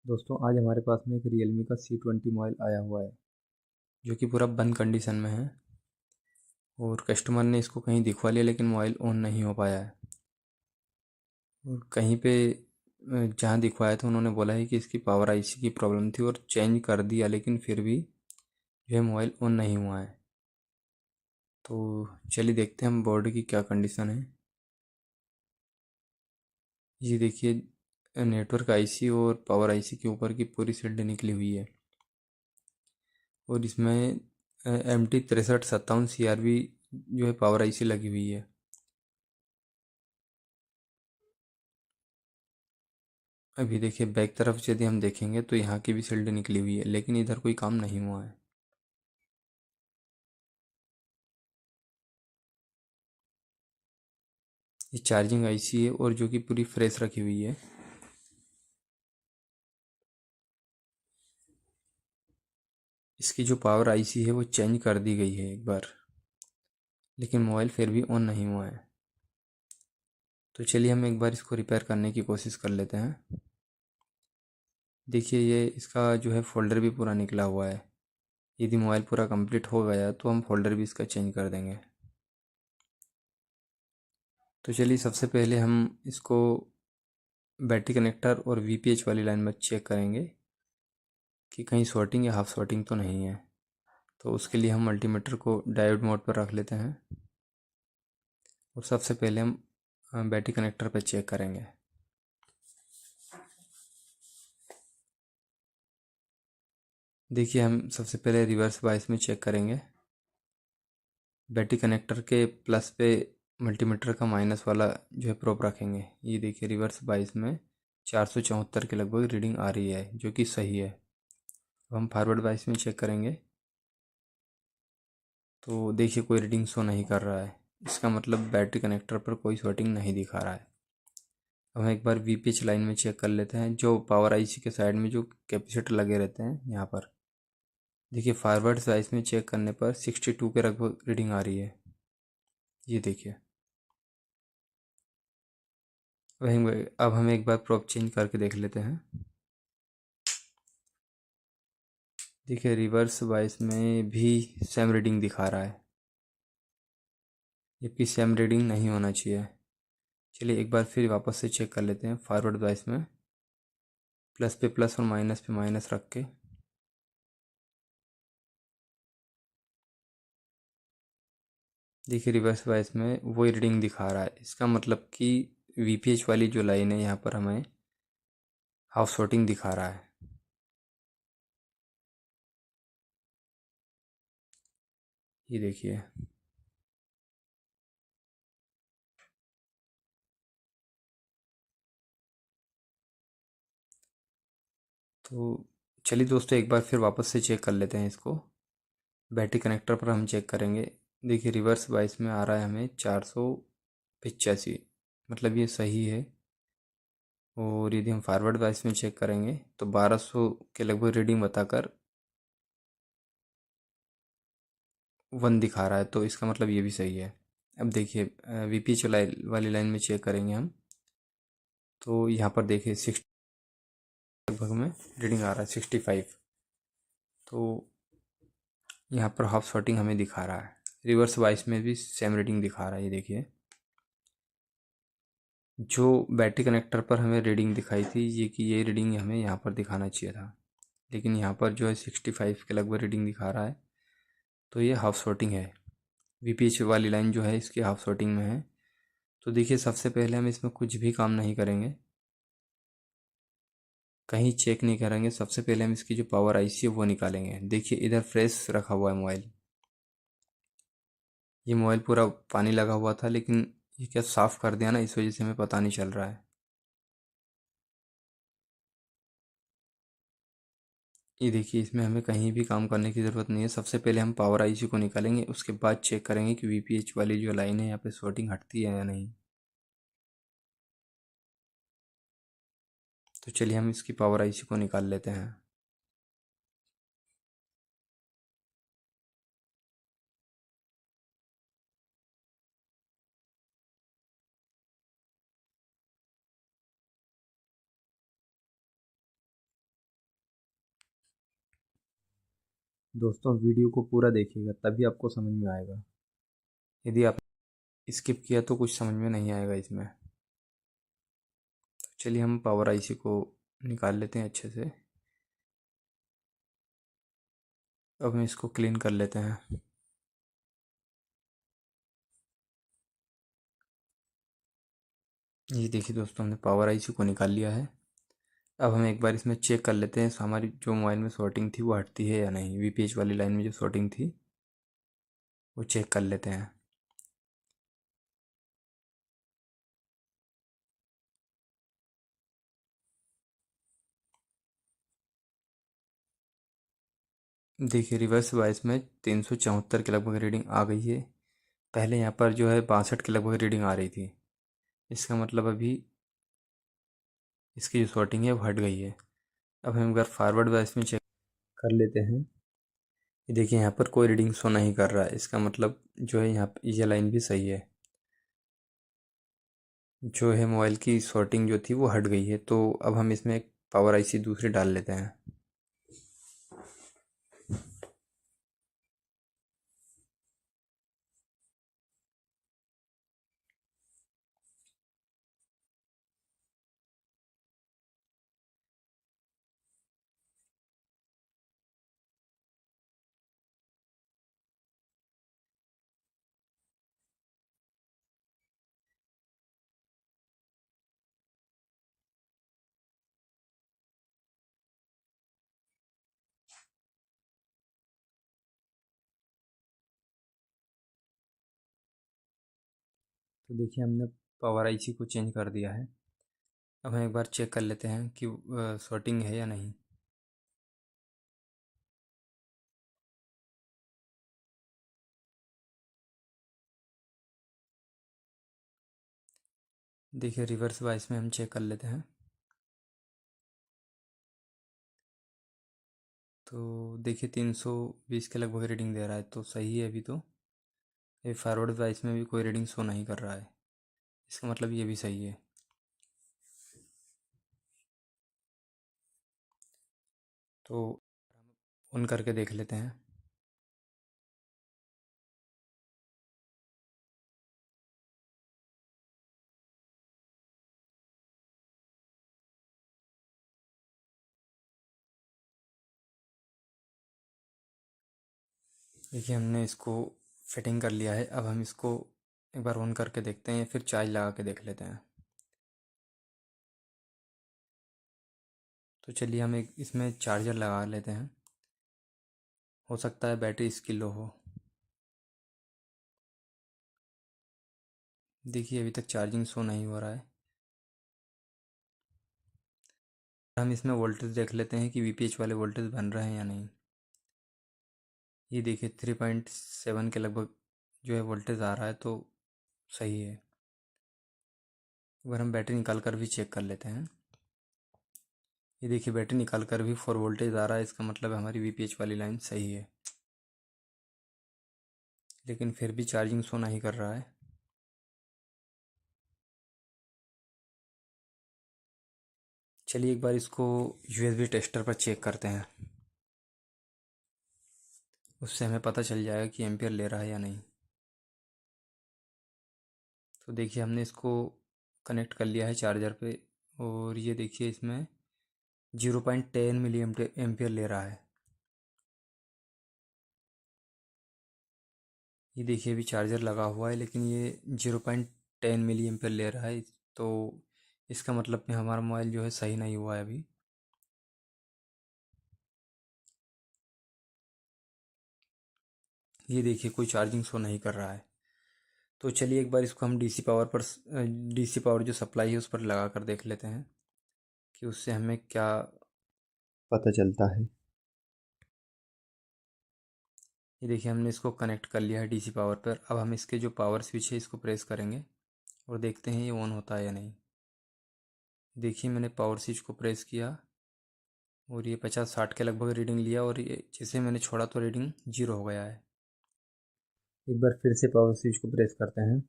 दोस्तों आज हमारे पास में एक Realme का C20 मोबाइल आया हुआ है जो कि पूरा बंद कंडीशन में है और कस्टमर ने इसको कहीं दिखवा लिया लेकिन मोबाइल ऑन नहीं हो पाया है। और कहीं पे जहाँ दिखवाया था उन्होंने बोला है कि इसकी पावर आईसी की प्रॉब्लम थी और चेंज कर दिया लेकिन फिर भी जो है मोबाइल ऑन नहीं हुआ है। तो चलिए देखते हैं हम बोर्ड की क्या कंडीशन है। ये देखिए नेटवर्क आईसी और पावर आईसी के ऊपर की पूरी सील्ड निकली हुई है और इसमें MT6357 CRV जो है पावर आईसी लगी हुई है। अभी देखिए बैक तरफ से यदि हम देखेंगे तो यहाँ की भी सील्ड निकली हुई है लेकिन इधर कोई काम नहीं हुआ है। ये चार्जिंग आईसी है और जो कि पूरी फ्रेश रखी हुई है। इसकी जो पावर आईसी है वो चेंज कर दी गई है एक बार, लेकिन मोबाइल फिर भी ऑन नहीं हुआ है। तो चलिए हम एक बार इसको रिपेयर करने की कोशिश कर लेते हैं। देखिए ये इसका जो है फोल्डर भी पूरा निकला हुआ है। यदि मोबाइल पूरा कंप्लीट हो गया तो हम फोल्डर भी इसका चेंज कर देंगे। तो चलिए सबसे पहले हम इसको बैटरी कनेक्टर और वीपीएच वाली लाइन में चेक करेंगे कि कहीं शॉर्टिंग या हाफ शॉर्टिंग तो नहीं है। तो उसके लिए हम मल्टीमीटर को डायोड मोड पर रख लेते हैं और सबसे पहले हम बैटरी कनेक्टर पर चेक करेंगे। देखिए हम सबसे पहले रिवर्स बायस में चेक करेंगे। बैटरी कनेक्टर के प्लस पे मल्टीमीटर का माइनस वाला जो है प्रोब रखेंगे। ये देखिए रिवर्स बायस में 474 के लगभग रीडिंग आ रही है जो कि सही है। अब हम फॉरवर्ड बायस में चेक करेंगे तो देखिए कोई रीडिंग शो नहीं कर रहा है। इसका मतलब बैटरी कनेक्टर पर कोई शॉर्टिंग नहीं दिखा रहा है। अब हम एक बार वीपीएच लाइन में चेक कर लेते हैं। जो पावर आईसी के साइड में जो कैपेसिटर लगे रहते हैं यहाँ पर देखिए फॉरवर्ड साइज में चेक करने पर 62 के लगभग रीडिंग आ रही है। ये देखिए अब हम एक बार प्रोब चेंज करके देख लेते हैं। देखिए रिवर्स बायस में भी सेम रीडिंग दिखा रहा है, जबकि सेम रीडिंग नहीं होना चाहिए। चलिए एक बार फिर वापस से चेक कर लेते हैं फॉरवर्ड बायस में प्लस पे प्लस और माइनस पे माइनस रख के। देखिए रिवर्स बायस में वही रीडिंग दिखा रहा है। इसका मतलब कि वीपीएच वाली जो लाइन है यहाँ पर हमें हाफ शॉर्टिंग दिखा रहा है। ये देखिए तो चलिए दोस्तों एक बार फिर वापस से चेक कर लेते हैं इसको। बैटरी कनेक्टर पर हम चेक करेंगे। देखिए रिवर्स बायस में आ रहा है हमें 485, मतलब ये सही है। और यदि हम फॉरवर्ड बायस में चेक करेंगे तो 1200 के लगभग रीडिंग बताकर 1 दिखा रहा है, तो इसका मतलब ये भी सही है। अब देखिए वीपीएच वाली लाइन में चेक करेंगे हम तो यहाँ पर देखिए 60 लगभग में रीडिंग आ रहा है 65। तो यहाँ पर हाफ शॉर्टिंग हमें दिखा रहा है। रिवर्स बायस में भी सेम रीडिंग दिखा रहा है। ये देखिए जो बैटरी कनेक्टर पर हमें रीडिंग दिखाई थी ये रीडिंग हमें यहाँ पर दिखाना चाहिए था, लेकिन यहाँ पर जो है 65 के लगभग रीडिंग दिखा रहा है। तो ये हाफ शॉर्टिंग है। वीपीएच वाली लाइन जो है इसकी हाफ शॉर्टिंग में है। तो देखिए सबसे पहले हम इसमें कुछ भी काम नहीं करेंगे, कहीं चेक नहीं करेंगे। सबसे पहले हम इसकी जो पावर आईसी है वो निकालेंगे। देखिए इधर फ्रेश रखा हुआ है मोबाइल। ये मोबाइल पूरा पानी लगा हुआ था लेकिन ये क्या साफ़ कर दिया ना, इस वजह से हमें पता नहीं चल रहा है। ये देखिए इसमें हमें कहीं भी काम करने की ज़रूरत नहीं है। सबसे पहले हम पावर आईसी को निकालेंगे, उसके बाद चेक करेंगे कि वीपीएच वाली जो लाइन है यहाँ पे शॉर्टिंग हटती है या नहीं। तो चलिए हम इसकी पावर आईसी को निकाल लेते हैं। दोस्तों वीडियो को पूरा देखिएगा तभी आपको समझ में आएगा। यदि आप स्किप किया तो कुछ समझ में नहीं आएगा इसमें। तो चलिए हम पावर आईसी को निकाल लेते हैं अच्छे से। अब हम इसको क्लीन कर लेते हैं। ये देखिए दोस्तों, हमने पावर आईसी को निकाल लिया है। अब हम एक बार इसमें चेक कर लेते हैं हमारी जो मोबाइल में शॉर्टिंग थी वो हटती है या नहीं। वीपीएच वाली लाइन में जो शॉर्टिंग थी वो चेक कर लेते हैं। देखिए रिवर्स वॉइस में 374 के लगभग रीडिंग आ गई है। पहले यहाँ पर जो है 62 के लगभग रीडिंग आ रही थी। इसका मतलब अभी इसकी जो शॉर्टिंग है वो हट गई है। अब हम अगर फॉरवर्ड वॉइस में चेक कर लेते हैं, ये देखिए यहाँ पर कोई रीडिंग शो नहीं कर रहा है। इसका मतलब जो है यहाँ पर ये लाइन भी सही है। जो है मोबाइल की शॉर्टिंग जो थी वो हट गई है। तो अब हम इसमें एक पावर आईसी दूसरी डाल लेते हैं। तो देखिए हमने पावर आईसी को चेंज कर दिया है। अब हम एक बार चेक कर लेते हैं कि शॉर्टिंग है या नहीं। देखिए रिवर्स वॉइस में हम चेक कर लेते हैं। तो देखिए 320 के लगभग रीडिंग दे रहा है, तो सही है अभी तो। ये फॉरवर्ड वॉइस में भी कोई रीडिंग शो नहीं कर रहा है। इसका मतलब ये भी सही है। तो ऑन करके देख लेते हैं। देखिए हमने इसको फिटिंग कर लिया है। अब हम इसको एक बार ऑन करके देखते हैं या फिर चार्ज लगा के देख लेते हैं। तो चलिए हम एक इसमें चार्जर लगा लेते हैं। हो सकता है बैटरी इसकी लो हो। देखिए अभी तक चार्जिंग शो नहीं हो रहा है। हम इसमें वोल्टेज देख लेते हैं कि वीपीएच वाले वोल्टेज बन रहे हैं या नहीं। ये देखिए 3.7 के लगभग जो है वोल्टेज आ रहा है, तो सही है। एक बार हम बैटरी निकाल कर भी चेक कर लेते हैं। ये देखिए बैटरी निकाल कर भी 4 वोल्टेज आ रहा है। इसका मतलब हमारी वीपीएच वाली लाइन सही है, लेकिन फिर भी चार्जिंग शो नहीं कर रहा है। चलिए एक बार इसको यूएसबी टेस्टर पर चेक करते हैं। उससे हमें पता चल जाएगा कि एम्पियर ले रहा है या नहीं। तो देखिए हमने इसको कनेक्ट कर लिया है चार्जर पे, और ये देखिए इसमें 0.10 मिली एम्पियर ले रहा है। ये देखिए अभी चार्जर लगा हुआ है लेकिन ये 0.10 मिली एम्पियर ले रहा है। तो इसका मतलब कि हमारा मोबाइल जो है सही नहीं हुआ है अभी। ये देखिए कोई चार्जिंग शो नहीं कर रहा है। तो चलिए एक बार इसको हम डीसी पावर पर डीसी पावर जो सप्लाई है उस पर लगा कर देख लेते हैं कि उससे हमें क्या पता चलता है। ये देखिए हमने इसको कनेक्ट कर लिया है डीसी पावर पर। अब हम इसके जो पावर स्विच है इसको प्रेस करेंगे और देखते हैं ये ऑन होता है या नहीं। देखिए मैंने पावर स्विच को प्रेस किया और ये 50-60 के लगभग रीडिंग लिया, और ये जैसे मैंने छोड़ा तो रीडिंग 0 हो गया है। एक बार फिर से पावर स्विच को प्रेस करते हैं।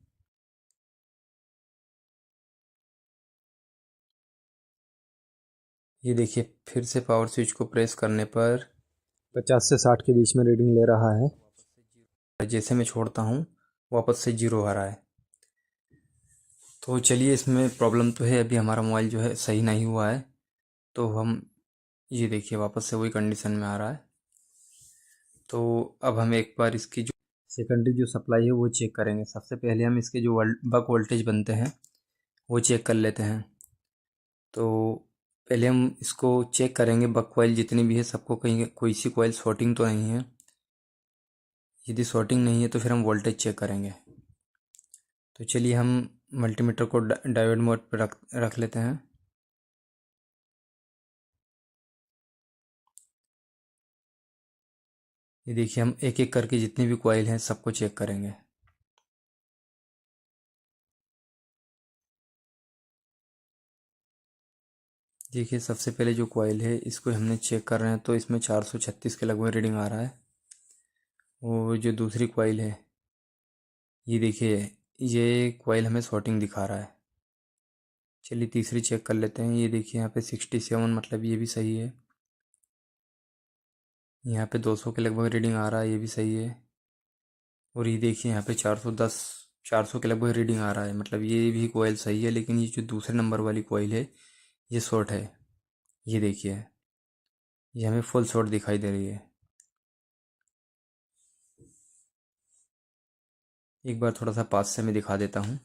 ये देखिए फिर से पावर स्विच को प्रेस करने पर 50 से 60 के बीच में रीडिंग ले रहा है। जैसे मैं छोड़ता हूँ वापस से जीरो आ रहा है। तो चलिए, इसमें प्रॉब्लम तो है, अभी हमारा मोबाइल जो है सही नहीं हुआ है। तो हम ये देखिए वापस से वही कंडीशन में आ रहा है। तो अब हम एक बार इसकी जो सेकेंडरी जो सप्लाई है वो चेक करेंगे। सबसे पहले हम इसके जो बक वोल्टेज बनते हैं वो चेक कर लेते हैं। तो पहले हम इसको चेक करेंगे, बक कॉइल जितनी भी है सबको कहीं कोई सी कॉइल शॉर्टिंग तो नहीं है। यदि शॉर्टिंग नहीं है तो फिर हम वोल्टेज चेक करेंगे। तो चलिए हम मल्टीमीटर को डायोड मोड पर रख लेते हैं। ये देखिए, हम एक एक करके जितनी भी कॉइल हैं सबको चेक करेंगे। देखिए, सबसे पहले जो कॉइल है इसको हमने चेक कर रहे हैं तो इसमें 436 के लगभग रीडिंग आ रहा है। और जो दूसरी कॉइल है ये देखिए, ये कॉइल हमें शॉर्टिंग दिखा रहा है। चलिए तीसरी चेक कर लेते हैं। ये देखिए यहाँ पे 67, मतलब ये भी सही है। यहाँ पे 200 के लगभग रीडिंग आ रहा है, ये भी सही है। और ये देखिए यहाँ पे 410, 400 के लगभग रीडिंग आ रहा है, मतलब ये भी कोयल सही है। लेकिन ये जो दूसरे नंबर वाली कोयल है ये शॉर्ट है। ये देखिए, ये हमें फुल शॉर्ट दिखाई दे रही है। एक बार थोड़ा सा पास से मैं दिखा देता हूँ।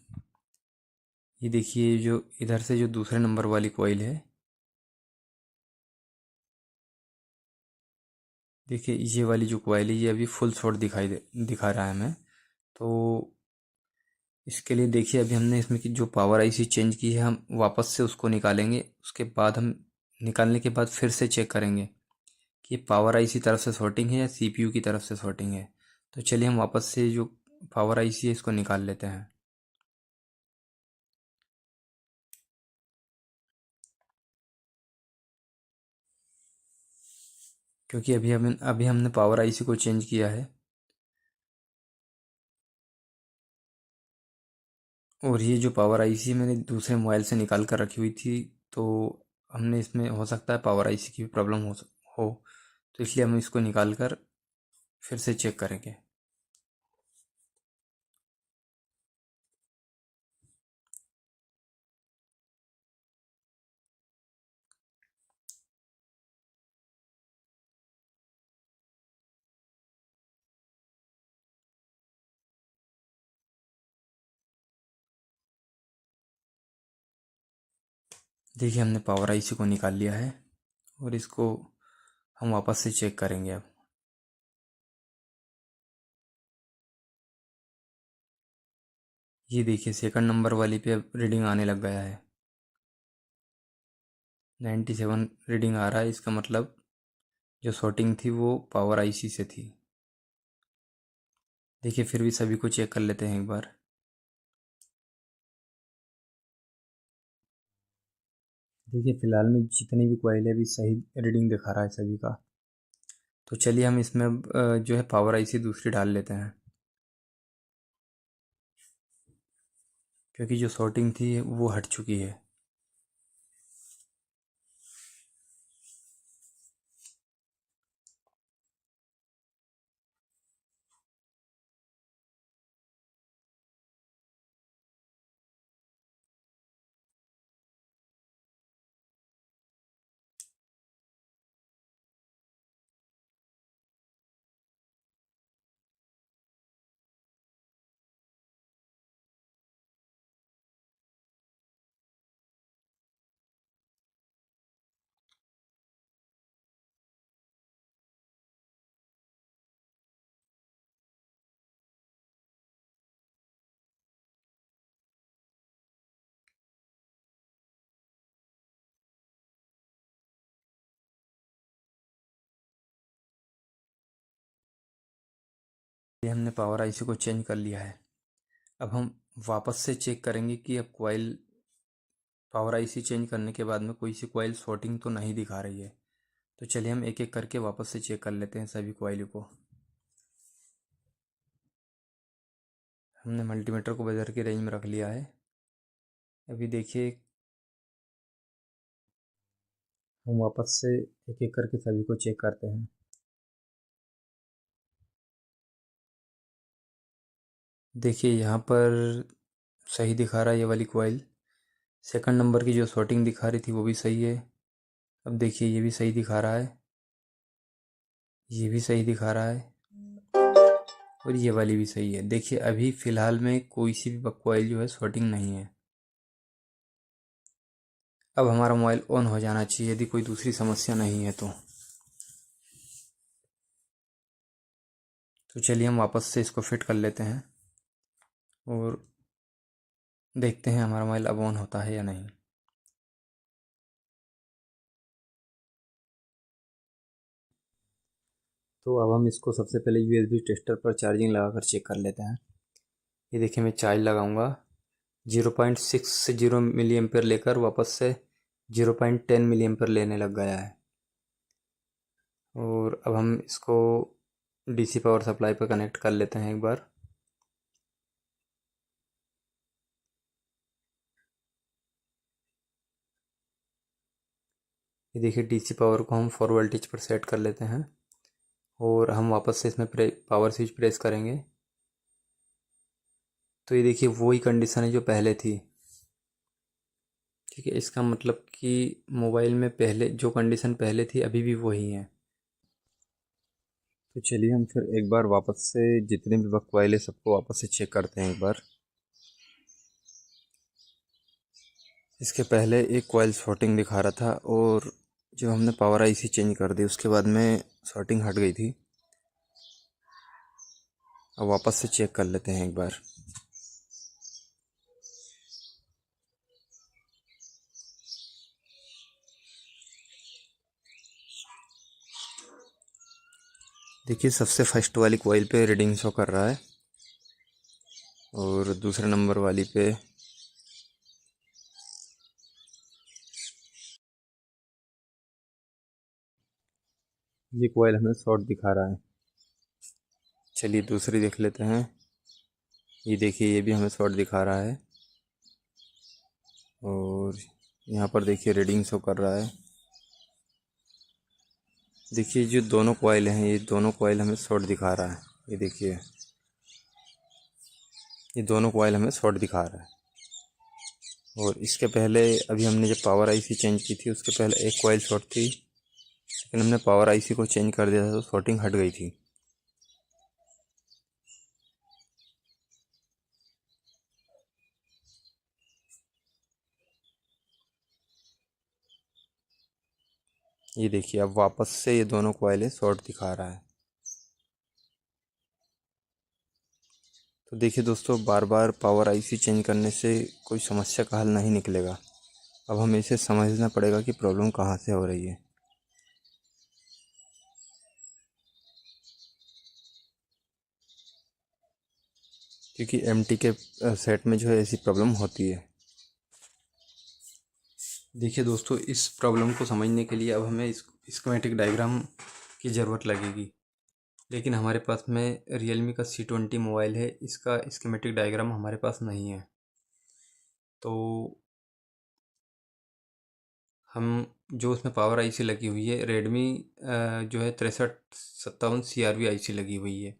ये देखिए, जो इधर से जो दूसरे नंबर वाली कोयल है, देखिए ये वाली जो कोयल है ये अभी फुल शॉर्ट दिखा रहा है हमें। तो इसके लिए देखिए, अभी हमने इसमें की जो पावर आईसी चेंज की है हम वापस से उसको निकालेंगे। उसके बाद हम निकालने के बाद फिर से चेक करेंगे कि पावर आईसी तरफ से शॉर्टिंग है या सीपीयू की तरफ से शॉर्टिंग है। तो चलिए हम वापस से जो पावर आईसी है इसको निकाल लेते हैं। क्योंकि अभी हमने पावर आईसी को चेंज किया है। और ये जो पावर आईसी मैंने दूसरे मोबाइल से निकाल कर रखी हुई थी, तो हमने इसमें हो सकता है पावर आईसी की भी प्रॉब्लम हो। तो इसलिए हम इसको निकाल कर फिर से चेक करेंगे। देखिए, हमने पावर आईसी को निकाल लिया है और इसको हम वापस से चेक करेंगे अब। ये देखिए, सेकंड नंबर वाली पे अब रीडिंग आने लग गया है। 97 रीडिंग आ रहा है। इसका मतलब जो शॉर्टिंग थी वो पावर आईसी से थी। देखिए, फिर भी सभी को चेक कर लेते हैं एक बार। देखिए, फिलहाल में जितनी भी कॉइल है अभी सही रीडिंग दिखा रहा है सभी का। तो चलिए हम इसमें अब जो है पावर आईसी दूसरी डाल लेते हैं। क्योंकि जो शॉर्टिंग थी वो हट चुकी है। ये हमने पावर आईसी को चेंज कर लिया है। अब हम वापस से चेक करेंगे कि अब कॉइल पावर आईसी चेंज करने के बाद में कोई सी कॉइल शॉर्टिंग तो नहीं दिखा रही है। तो चलिए हम एक एक करके वापस से चेक कर लेते हैं सभी कॉइल को। हमने मल्टीमीटर को बाजार की रेंज में रख लिया है। अभी देखिए, हम वापस से एक एक करके सभी को चेक करते हैं। देखिए यहाँ पर सही दिखा रहा है ये वाली कॉइल। सेकंड नंबर की जो शॉर्टिंग दिखा रही थी वो भी सही है। अब देखिए ये भी सही दिखा रहा है, ये भी सही दिखा रहा है और ये वाली भी सही है। देखिए अभी फ़िलहाल में कोई सी भी कॉइल जो है शॉर्टिंग नहीं है। अब हमारा मोबाइल ऑन हो जाना चाहिए यदि कोई दूसरी समस्या नहीं है तो चलिए हम वापस से इसको फिट कर लेते हैं और देखते हैं हमारा मोबाइल अब ऑन होता है या नहीं। तो अब हम इसको सबसे पहले यूएसबी टेस्टर पर चार्जिंग लगाकर चेक कर लेते हैं। ये देखिए मैं चार्ज लगाऊंगा 0.60 मिली एम्पेयर लेकर वापस से 0.10 मिली एम्पेयर लेने लग गया है। और अब हम इसको डीसी पावर सप्लाई पर कनेक्ट कर लेते हैं एक बार। ये देखिए डीसी पावर को हम 4 वोल्टेज पर सेट कर लेते हैं और हम वापस से इसमें पावर स्विच प्रेस करेंगे तो ये देखिए वही कंडीशन है जो पहले थी। ठीक है, इसका मतलब कि मोबाइल में पहले जो कंडीशन पहले थी अभी भी वही है। तो चलिए हम फिर एक बार वापस से जितने भी वक्त वाले सबको वापस से चेक करते हैं एक बार। इसके पहले एक कॉइल शॉर्टिंग दिखा रहा था और जब हमने पावर आईसी चेंज कर दी उसके बाद में शॉर्टिंग हट गई थी। अब वापस से चेक कर लेते हैं एक बार। देखिए सबसे फर्स्ट वाली कॉइल पे रीडिंग शो कर रहा है और दूसरे नंबर वाली पे ये कॉइल हमें शॉर्ट दिखा रहा है। चलिए दूसरी देख लेते हैं। ये देखिए ये भी हमें शॉर्ट दिखा रहा है और यहाँ पर देखिए रीडिंग शो कर रहा है। देखिए जो दोनों कॉइल हैं ये दोनों कॉइल हमें शॉर्ट दिखा रहा है। ये देखिए ये दोनों कॉइल हमें शॉर्ट दिखा रहा है। और इसके पहले अभी हमने जब पावर आईसी चेंज की थी उसके पहले एक कॉइल शॉर्ट थी लेकिन हमने पावर आईसी को चेंज कर दिया था तो शॉर्टिंग हट गई थी। ये देखिए अब वापस से ये दोनों कॉइलें शॉर्ट दिखा रहा है। तो देखिए दोस्तों बार बार पावर आईसी चेंज करने से कोई समस्या का हल नहीं निकलेगा। अब हमें इसे समझना पड़ेगा कि प्रॉब्लम कहाँ से हो रही है। क्योंकि एमटी के सेट में जो है ऐसी प्रॉब्लम होती है। देखिए दोस्तों इस प्रॉब्लम को समझने के लिए अब हमें इस स्कीमेटिक डायग्राम की ज़रूरत लगेगी। लेकिन हमारे पास में रियलमी का C20 मोबाइल है, इसका स्कीमेटिक डायग्राम हमारे पास नहीं है। तो हम जो उसमें पावर आईसी लगी हुई है रेडमी जो है 6357 CRV आईसी लगी हुई है।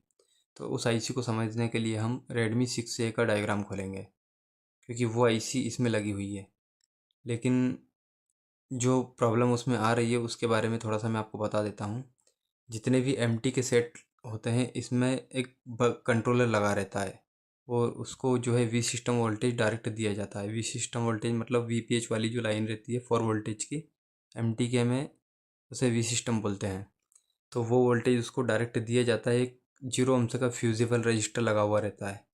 तो उस आईसी को समझने के लिए हम रेडमी 6A का डायग्राम खोलेंगे क्योंकि वो आईसी इसमें लगी हुई है। लेकिन जो प्रॉब्लम उसमें आ रही है उसके बारे में थोड़ा सा मैं आपको बता देता हूँ। जितने भी एमटी के सेट होते हैं इसमें एक कंट्रोलर लगा रहता है और उसको जो है वी सिस्टम वोल्टेज डायरेक्ट दिया जाता है। वी सिस्टम वोल्टेज मतलब वीपीएच वाली जो लाइन रहती है 4 वोल्टेज की, एमटी के में उसे वी सिस्टम बोलते हैं। तो वो वोल्टेज उसको डायरेक्ट दिया जाता है। एक 0 ohms का फ्यूजिबल रजिस्टर लगा हुआ रहता है,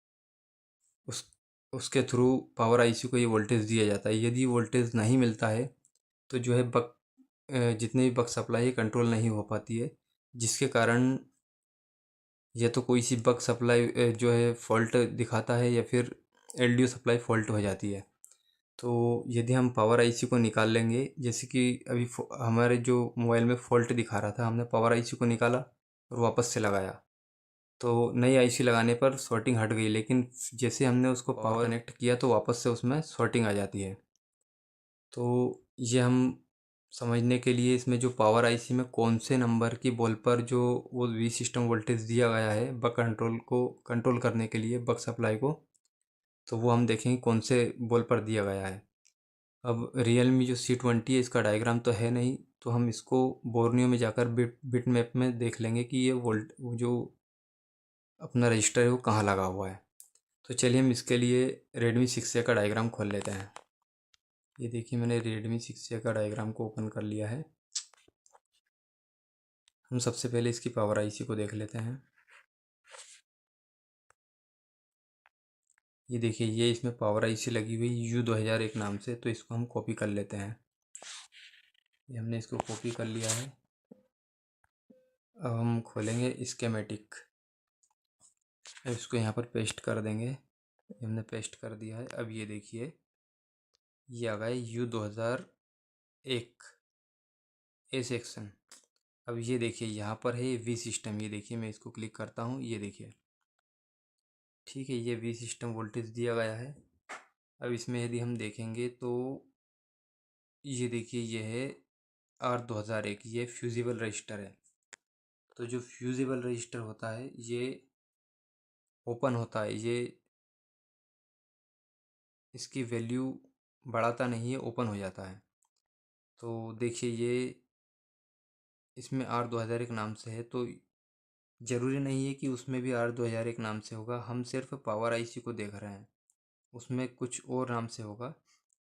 उस उसके थ्रू पावर आईसी को ये वोल्टेज दिया जाता है। यदि वोल्टेज नहीं मिलता है तो जो है जितने भी बक सप्लाई है कंट्रोल नहीं हो पाती है, जिसके कारण या तो कोई सी बक सप्लाई जो है फॉल्ट दिखाता है या फिर एलडीओ सप्लाई फॉल्ट हो जाती है। तो यदि हम पावर आईसी को निकाल लेंगे, जैसे कि अभी हमारे जो मोबाइल में फॉल्ट दिखा रहा था हमने पावर आईसी को निकाला और वापस से लगाया तो नई आईसी लगाने पर शॉर्टिंग हट गई। लेकिन जैसे हमने उसको पावर कनेक्ट किया तो वापस से उसमें शॉर्टिंग आ जाती है। तो ये हम समझने के लिए इसमें जो पावर आईसी में कौन से नंबर की बॉल पर जो वो वी सिस्टम वोल्टेज दिया गया है बक कंट्रोल को कंट्रोल करने के लिए बक सप्लाई को, तो वो हम देखेंगे कौन से बॉल पर दिया गया है। अब रियलमी जो C20 है इसका डायग्राम तो है नहीं, तो हम इसको बोर्नियो में जाकर बिट मैप में देख लेंगे कि ये वो जो अपना रजिस्टर है वो कहाँ लगा हुआ है। तो चलिए हम इसके लिए रेडमी 6A का डायग्राम खोल लेते हैं। ये देखिए मैंने रेडमी 6A का डायग्राम को ओपन कर लिया है। हम सबसे पहले इसकी पावर आईसी को देख लेते हैं। ये देखिए ये इसमें पावर आईसी लगी हुई U2001 नाम से, तो इसको हम कॉपी कर लेते हैं। ये हमने इसको कॉपी कर लिया है। अब हम खोलेंगे स्कीमेटिक, अब इसको यहाँ पर पेस्ट कर देंगे। ये हमने पेस्ट कर दिया है। अब ये देखिए ये आ गया U2001 ए सेक्शन। अब ये देखिए यहाँ पर है वी सिस्टम। ये देखिए मैं इसको क्लिक करता हूँ, ये देखिए ठीक है, ये वी सिस्टम वोल्टेज दिया गया है। अब इसमें यदि हम देखेंगे तो ये देखिए ये है R2001, ये फ्यूजिबल रजिस्टर है। तो जो फ्यूजिबल रजिस्टर होता है ये ओपन होता है, ये इसकी वैल्यू बढ़ाता नहीं है, ओपन हो जाता है। तो देखिए ये इसमें R2001 नाम से है, तो ज़रूरी नहीं है कि उसमें भी R2001 नाम से होगा। हम सिर्फ पावर आईसी को देख रहे हैं, उसमें कुछ और नाम से होगा।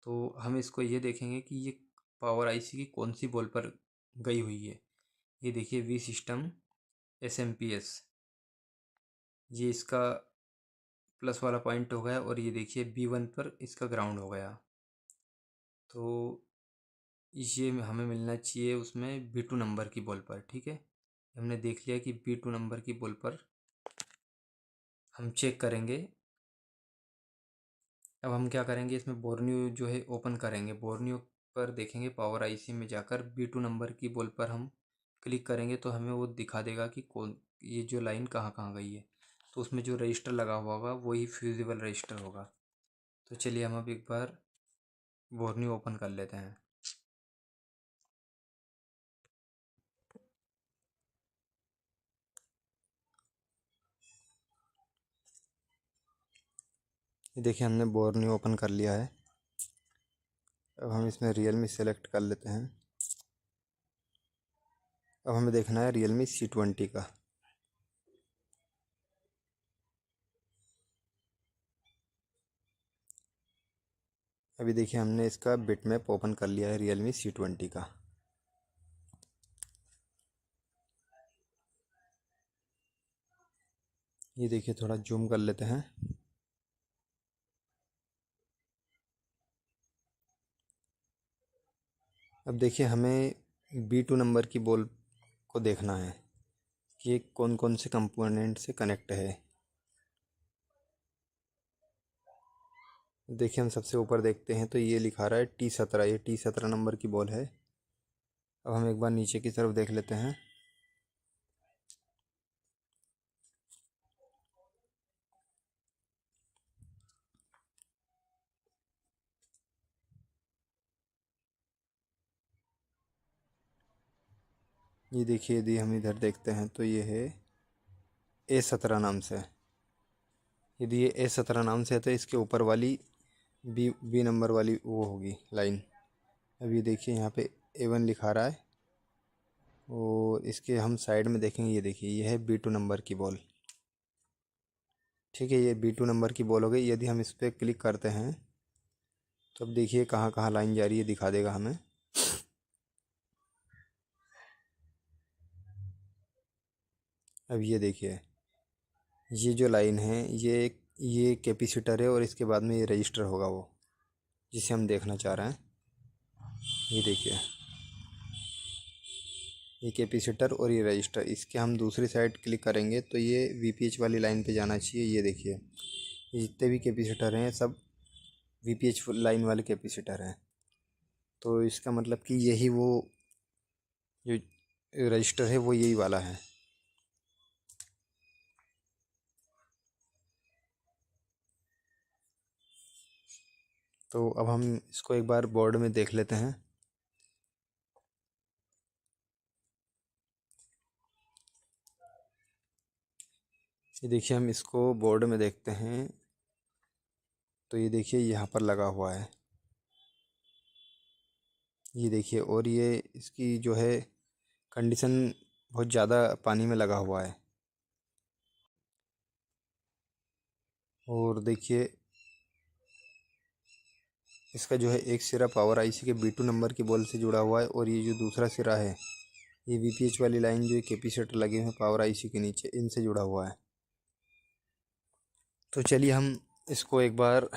तो हम इसको ये देखेंगे कि ये पावर आईसी की कौन सी बॉल पर गई हुई है। ये देखिए वी सिस्टम SMPS, ये इसका प्लस वाला पॉइंट हो गया, और ये देखिए B1 पर इसका ग्राउंड हो गया। तो ये हमें मिलना चाहिए उसमें B2 नंबर की बॉल पर। ठीक है, हमने देख लिया कि B2 नंबर की बॉल पर हम चेक करेंगे। अब हम क्या करेंगे, इसमें बोर्नियो जो है ओपन करेंगे। बोर्नियो पर देखेंगे पावर आईसी में जाकर B2 नंबर की बॉल पर हम क्लिक करेंगे, तो हमें वो दिखा देगा कि कौन ये जो लाइन कहाँ कहाँ गई है। तो उसमें जो रजिस्टर लगा हुआ होगा वही फ्यूजिबल रजिस्टर होगा। तो चलिए हम अब एक बार बोर्नियो ओपन कर लेते हैं। ये देखिए हमने बोर्नियो ओपन कर लिया है। अब हम इसमें रियलमी सेलेक्ट कर लेते हैं। अब हमें देखना है रियलमी C20 का। अभी देखिए हमने इसका बिटमैप ओपन कर लिया है रियलमी C20 का। ये देखिए थोड़ा जूम कर लेते हैं। अब देखिए हमें B2 नंबर की बॉल को देखना है कि ये कौन कौन से कंपोनेंट से कनेक्ट है। देखिए हम सबसे ऊपर देखते हैं तो ये लिखा रहा है T17, ये T17 नंबर की बॉल है। अब हम एक बार नीचे की तरफ देख लेते हैं। ये देखिए यदि हम इधर देखते हैं तो ये है A17 नाम से। यदि ये A17 नाम से है तो इसके ऊपर वाली बी नंबर वाली वो होगी लाइन। अब ये देखिए यहाँ पे A1 लिखा रहा है, और इसके हम साइड में देखेंगे। ये देखिए ये है B2 नंबर की बॉल। ठीक है, ये B2 नंबर की बॉल हो गई। यदि हम इस पर क्लिक करते हैं तो अब देखिए कहाँ कहाँ लाइन जा रही है, दिखा देगा हमें। अब ये देखिए ये जो लाइन है ये कैपेसिटर है, और इसके बाद में ये रजिस्टर होगा वो जिसे हम देखना चाह रहे हैं। ये देखिए ये कैपेसिटर और ये रजिस्टर, इसके हम दूसरी साइड क्लिक करेंगे तो ये VPH वाली लाइन पे जाना चाहिए। ये देखिए ये जितने भी कैपेसिटर हैं सब VPH लाइन वाले कैपेसिटर हैं। तो इसका मतलब कि यही वो जो रजिस्टर है वो यही वाला है। तो अब हम इसको एक बार बोर्ड में देख लेते हैं। ये देखिए हम इसको बोर्ड में देखते हैं तो ये देखिए यहाँ पर लगा हुआ है, ये देखिए। और ये इसकी जो है कंडीशन बहुत ज़्यादा पानी में लगा हुआ है। और देखिए इसका जो है एक सिरा पावर आईसी के B2 नंबर की बॉल से जुड़ा हुआ है, और ये जो दूसरा सिरा है ये VPH वाली लाइन जो कैपेसिटर लगे हुए हैं पावर आईसी के नीचे, इनसे जुड़ा हुआ है। तो चलिए हम इसको एक बार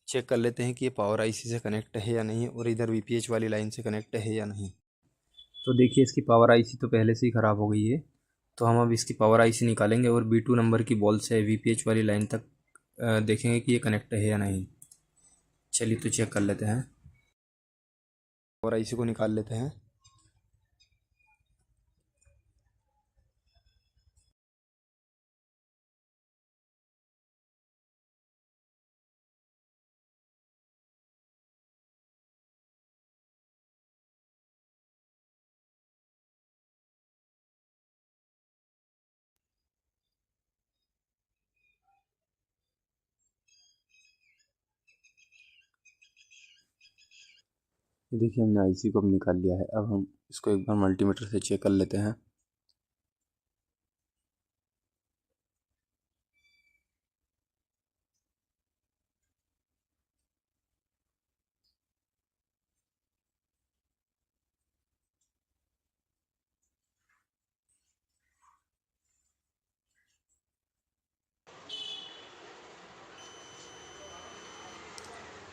चेक कर लेते हैं कि ये पावर आईसी से कनेक्ट है या नहीं, और इधर VPH वाली लाइन से कनेक्ट है या नहीं। तो देखिए इसकी पावर आईसी तो पहले से ही ख़राब हो गई है, तो हम अब इसकी पावर आईसी निकालेंगे और B2 नंबर की बॉल से VPH वाली लाइन तक देखेंगे कि ये कनेक्ट है या नहीं। चलिए तो चेक कर लेते हैं। पावर आईसी को निकाल लेते हैं। ये देखिए हमने आईसी को अब निकाल लिया है। अब हम इसको एक बार मल्टीमीटर से चेक कर लेते हैं।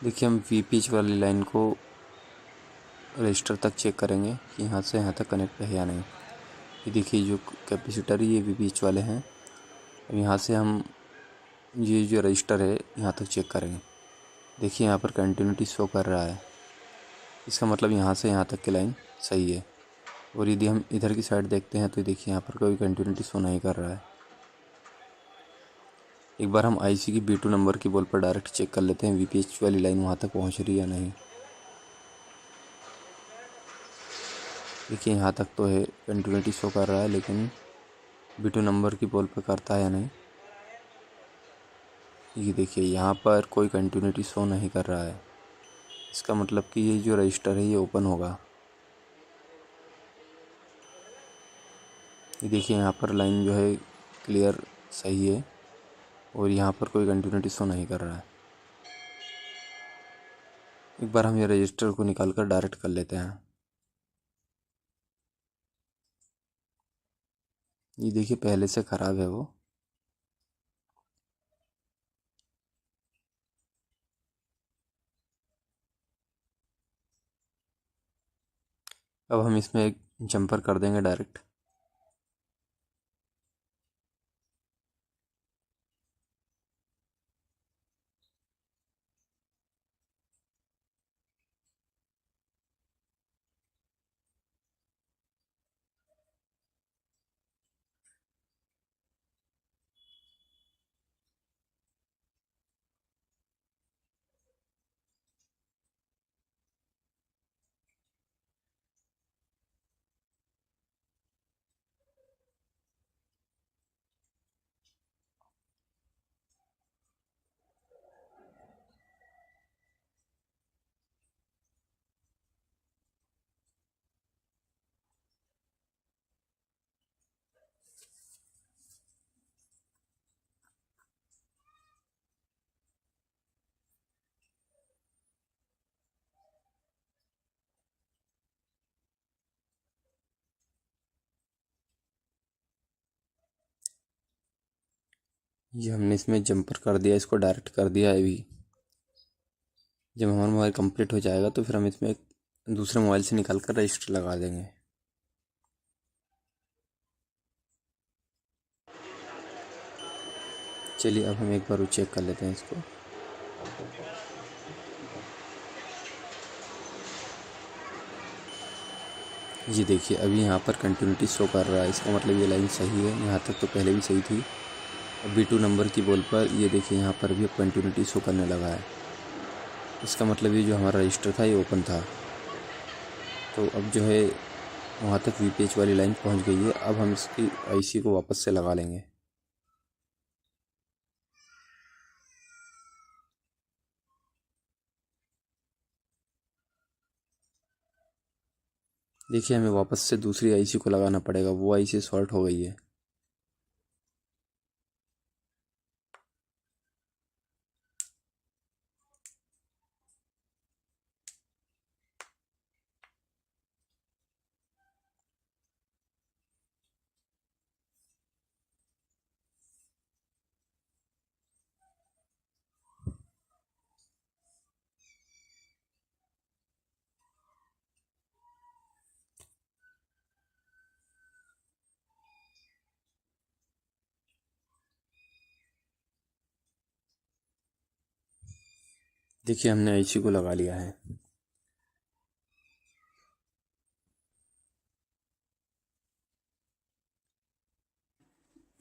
देखिए हम VPH वाली लाइन को रजिस्टर तक चेक करेंगे कि यहाँ से यहाँ तक कनेक्ट है या नहीं। ये देखिए जो कैपेसिटर है ये VPH वाले हैं। अब यहाँ से हम ये जो रजिस्टर है यहाँ तक चेक करेंगे। देखिए यहाँ पर कंटिन्यूटी शो कर रहा है, इसका मतलब यहाँ से यहाँ तक की लाइन सही है। और यदि हम इधर की साइड देखते हैं तो देखिए यहाँ पर कोई कंटिन्यूटी शो नहीं कर रहा है। एक बार हम आईसी की B2 नंबर की बॉल पर डायरेक्ट चेक कर लेते हैं VPH वाली लाइन वहाँ तक पहुँच रही है या नहीं। देखिए यहाँ तक तो है, कंटिन्यूटी शो कर रहा है, लेकिन B2 नंबर की बॉल पर करता है या नहीं। ये देखिए यहाँ पर कोई कंटिन्यूटी शो नहीं कर रहा है, इसका मतलब कि ये जो रजिस्टर है ये ओपन होगा। ये देखिए यहाँ पर लाइन जो है क्लियर सही है, और यहाँ पर कोई कंटिन्यूटी शो नहीं कर रहा है। एक बार हम ये रजिस्टर को निकाल कर डायरेक्ट कर लेते हैं। ये देखिए पहले से ख़राब है वो। अब हम इसमें एक जंपर कर देंगे डायरेक्ट। ये हमने इसमें जंपर कर दिया, इसको डायरेक्ट कर दिया है। अभी जब हमारा मोबाइल कंप्लीट हो जाएगा तो फिर हम इसमें एक दूसरे मोबाइल से निकाल कर रजिस्टर लगा देंगे। चलिए अब हम एक बार वो चेक कर लेते हैं इसको। ये देखिए अभी यहाँ पर कंटिन्यूटी शो कर रहा है, इसका मतलब ये लाइन सही है। यहाँ तक तो पहले भी सही थी। अब B2 नंबर की बॉल पर ये देखिए यहाँ पर भी अब कंटिन्यूटी शो करने लगा है, इसका मतलब ये जो हमारा रजिस्टर था ये ओपन था। तो अब जो है वहाँ तक VPH वाली लाइन पहुँच गई है। अब हम इसकी आईसी को वापस से लगा लेंगे। देखिए हमें वापस से दूसरी आईसी को लगाना पड़ेगा, वो आईसी शॉर्ट हो गई है। देखिए हमने आईसी को लगा लिया है।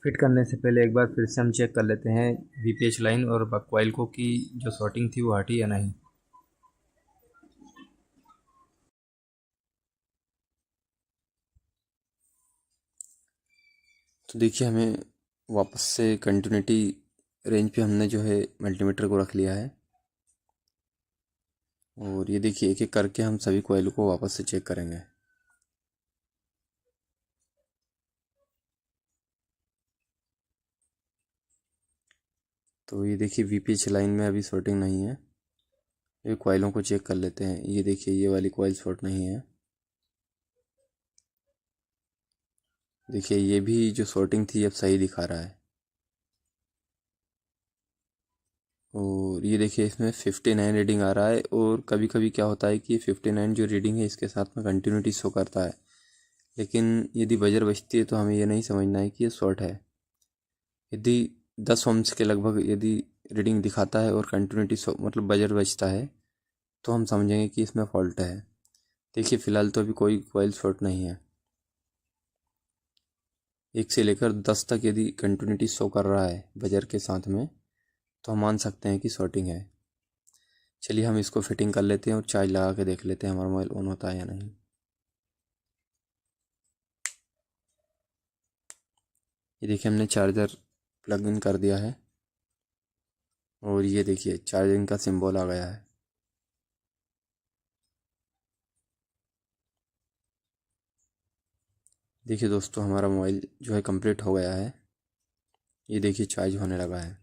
फिट करने से पहले एक बार फिर से हम चेक कर लेते हैं वीपीएच लाइन और कॉइल को कि जो शॉर्टिंग थी वो हटी या नहीं। तो देखिए हमें वापस से कंटिन्यूटी रेंज पे हमने जो है मल्टीमीटर को रख लिया है, और ये देखिए एक एक करके हम सभी कॉइल को वापस से चेक करेंगे। तो ये देखिए वीपीएच लाइन में अभी शॉर्टिंग नहीं है। ये कॉइलों को चेक कर लेते हैं। ये देखिए ये वाली कॉइल शॉर्ट नहीं है। देखिए ये भी जो शॉर्टिंग थी अब सही दिखा रहा है। और ये देखिए इसमें 59 रीडिंग आ रहा है, और कभी कभी क्या होता है कि 59 जो रीडिंग है इसके साथ में कंटिन्यूटी शो करता है, लेकिन यदि बजर बजती है तो हमें ये नहीं समझना है कि ये शॉर्ट है। यदि 10 ओम्स के लगभग यदि रीडिंग दिखाता है और कंटिन्यूटी शो मतलब बजर बजता है तो हम समझेंगे कि इसमें फॉल्ट है। देखिए फ़िलहाल तो अभी कोई कॉइल शॉर्ट नहीं है। 1 से लेकर 10 तक यदि कंटिन्यूटी शो कर रहा है बजर के साथ में तो हम मान सकते हैं कि शॉर्टिंग है। चलिए हम इसको फिटिंग कर लेते हैं और चार्ज लगा के देख लेते हैं हमारा मोबाइल ऑन होता है या नहीं। ये देखिए हमने चार्जर प्लग इन कर दिया है, और ये देखिए चार्जिंग का सिंबल आ गया है। देखिए दोस्तों हमारा मोबाइल जो है कंप्लीट हो गया है। ये देखिए चार्ज होने लगा है।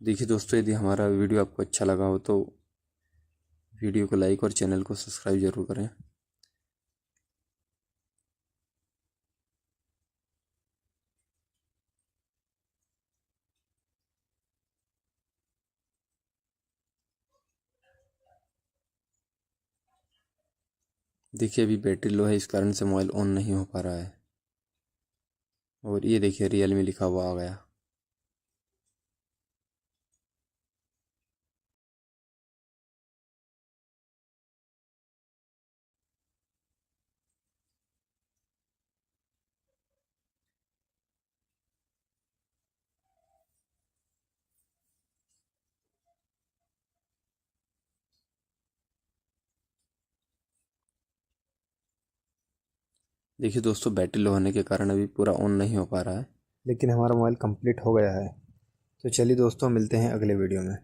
देखिए दोस्तों यदि हमारा वीडियो आपको अच्छा लगा हो तो वीडियो को लाइक और चैनल को सब्सक्राइब ज़रूर करें। देखिए अभी बैटरी लो है, इस कारण से मोबाइल ऑन नहीं हो पा रहा है। और ये देखिए रियलमी लिखा हुआ आ गया। देखिए दोस्तों बैटरी लो होने के कारण अभी पूरा ऑन नहीं हो पा रहा है, लेकिन हमारा मोबाइल कंप्लीट हो गया है। तो चलिए दोस्तों मिलते हैं अगले वीडियो में।